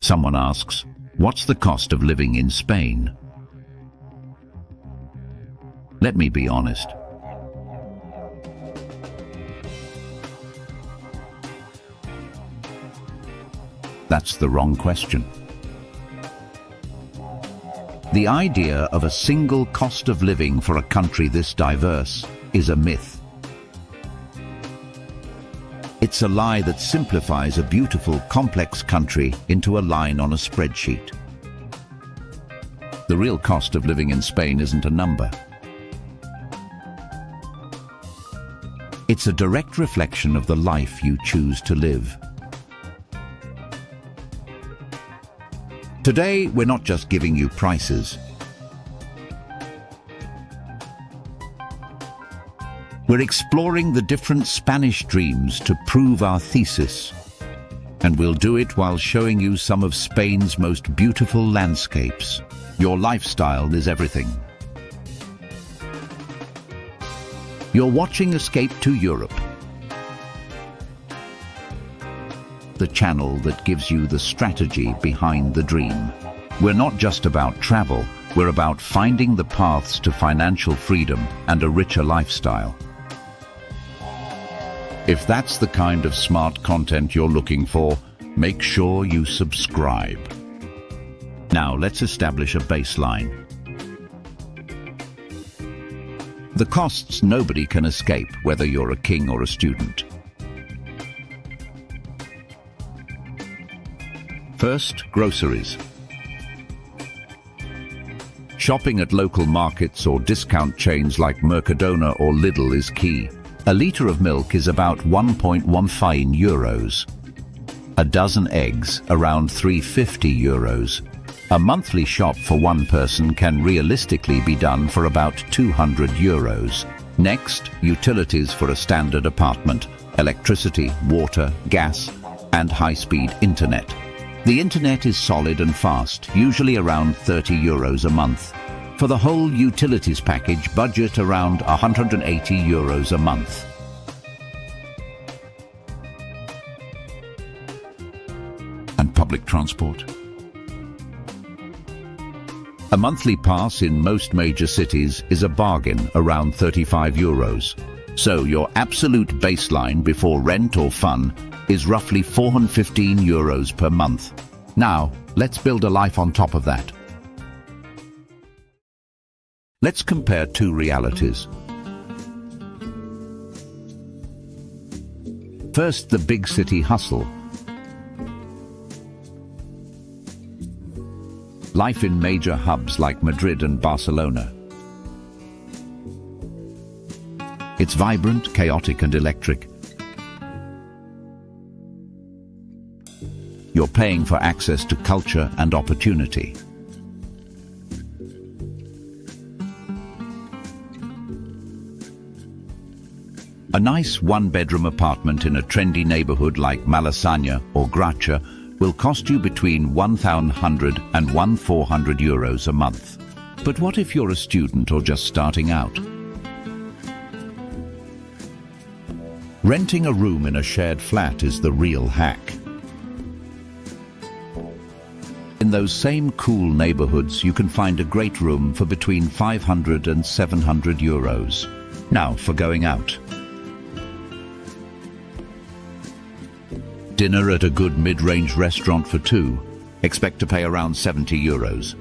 Someone asks, what's the cost of living in Spain? Let me be honest. That's the wrong question. The idea of a single cost of living for a country this diverse is a myth. It's a lie that simplifies a beautiful, complex country into a line on a spreadsheet. The real cost of living in Spain isn't a number. It's a direct reflection of the life you choose to live. Today, we're not just giving you prices. We're exploring the different Spanish dreams to prove our thesis. And we'll do it while showing you some of Spain's most beautiful landscapes. Your lifestyle is everything. You're watching Escape to Europe, the channel that gives you the strategy behind the dream. We're not just about travel, we're about finding the paths to financial freedom and a richer lifestyle. If that's the kind of smart content you're looking for, make sure you subscribe. Now let's establish a baseline. The costs nobody can escape, whether you're a king or a student. First, groceries. Shopping at local markets or discount chains like Mercadona or Lidl is key. A litre of milk is about 1.15 euros. A dozen eggs, around 350 euros. A monthly shop for one person can realistically be done for about 200 euros. Next, utilities for a standard apartment. Electricity, water, gas, and high-speed internet. The internet is solid and fast, usually around 30 euros a month. For the whole utilities package, budget around 180 euros a month. And public transport? A monthly pass in most major cities is a bargain, around 35 euros. So your absolute baseline before rent or fun is roughly 415 euros per month. Now, let's build a life on top of that. Let's compare two realities. First, the big city hustle. Life in major hubs like Madrid and Barcelona. It's vibrant, chaotic, and electric. You're paying for access to culture and opportunity. A nice one-bedroom apartment in a trendy neighborhood like Malasaña or Gracia will cost you between 1,100 and 1,400 euros a month. But what if you're a student or just starting out? Renting a room in a shared flat is the real hack. In those same cool neighborhoods, you can find a great room for between 500 and 700 euros. Now, for going out. Dinner at a good mid-range restaurant for two. Expect to pay around 70 euros.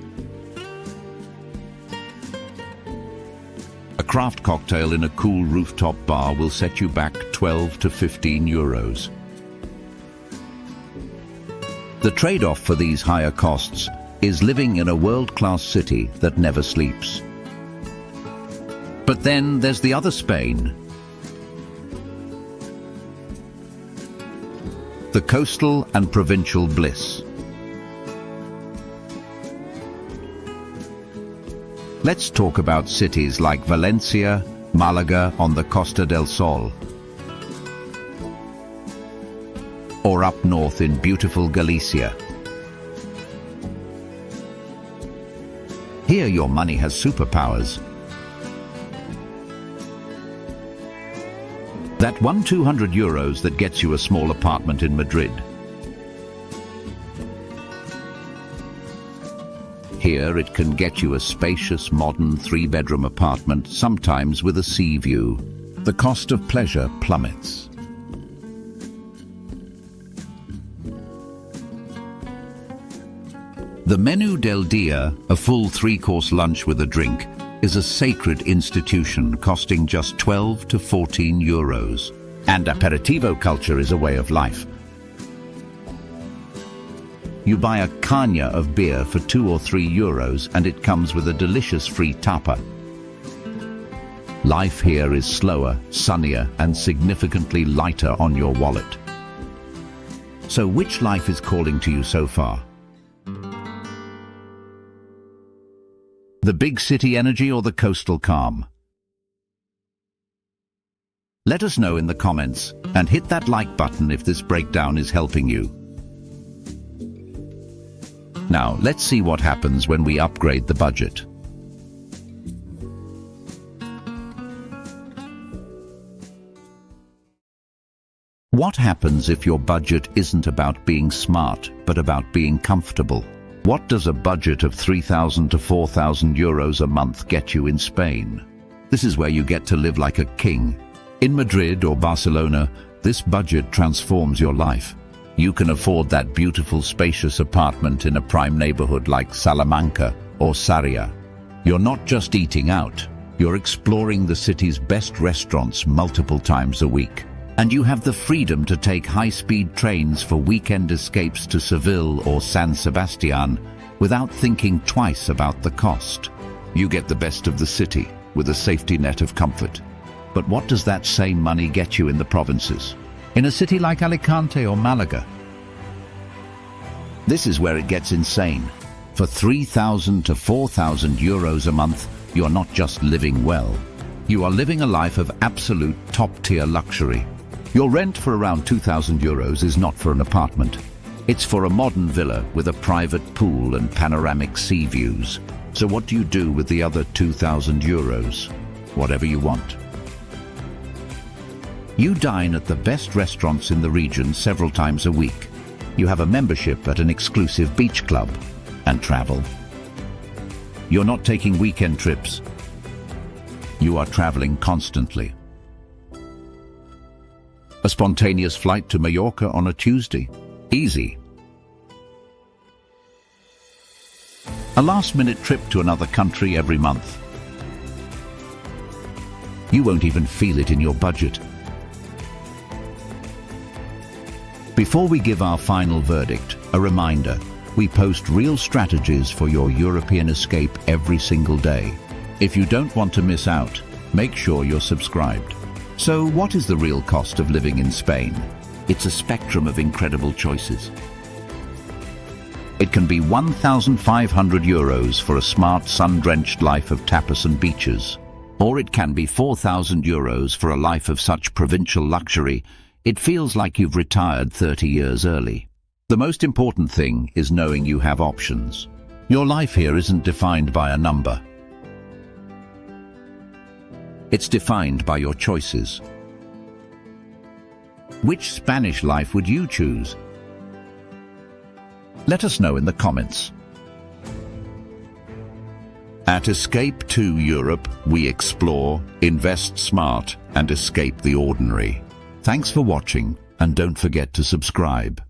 A craft cocktail in a cool rooftop bar will set you back 12 to 15 euros. The trade-off for these higher costs is living in a world-class city that never sleeps. But then there's the other Spain. The coastal and provincial bliss. Let's talk about cities like Valencia, Málaga on the Costa del Sol, or up north in beautiful Galicia. Here your money has superpowers. That 200 euros that gets you a small apartment in Madrid. Here it can get you a spacious, modern 3-bedroom apartment, sometimes with a sea view. The cost of pleasure plummets. The Menú del Día, a full 3-course lunch with a drink, is a sacred institution costing just 12 to 14 euros. And aperitivo culture is a way of life. You buy a caña of beer for 2 or 3 euros and it comes with a delicious free tapa. Life here is slower, sunnier, and significantly lighter on your wallet. So which life is calling to you so far? The big city energy or the coastal calm? Let us know in the comments and hit that like button if this breakdown is helping you. Now, let's see what happens when we upgrade the budget. What happens if your budget isn't about being smart, but about being comfortable? What does a budget of 3,000 to 4,000 euros a month get you in Spain? This is where you get to live like a king. In Madrid or Barcelona, this budget transforms your life. You can afford that beautiful, spacious apartment in a prime neighborhood like Salamanca or Sarria. You're not just eating out, you're exploring the city's best restaurants multiple times a week. And you have the freedom to take high-speed trains for weekend escapes to Seville or San Sebastian without thinking twice about the cost. You get the best of the city with a safety net of comfort. But what does that same money get you in the provinces? In a city like Alicante or Málaga? This is where it gets insane. For 3,000 to 4,000 euros a month, you're not just living well. You are living a life of absolute top-tier luxury. Your rent for around 2,000 euros is not for an apartment. It's for a modern villa with a private pool and panoramic sea views. So what do you do with the other 2,000 euros? Whatever you want. You dine at the best restaurants in the region several times a week. You have a membership at an exclusive beach club and travel. You're not taking weekend trips. You are traveling constantly. A spontaneous flight to Mallorca on a Tuesday. Easy. A last-minute trip to another country every month. You won't even feel it in your budget. Before we give our final verdict, a reminder, we post real strategies for your European escape every single day. If you don't want to miss out, make sure you're subscribed. So what is the real cost of living in Spain? It's a spectrum of incredible choices. It can be 1,500 euros for a smart, sun-drenched life of tapas and beaches. Or it can be 4,000 euros for a life of such provincial luxury, it feels like you've retired 30 years early. The most important thing is knowing you have options. Your life here isn't defined by a number. It's defined by your choices. Which Spanish life would you choose? Let us know in the comments. At Escape to Europe, we explore, invest smart, and escape the ordinary. Thanks for watching, and don't forget to subscribe.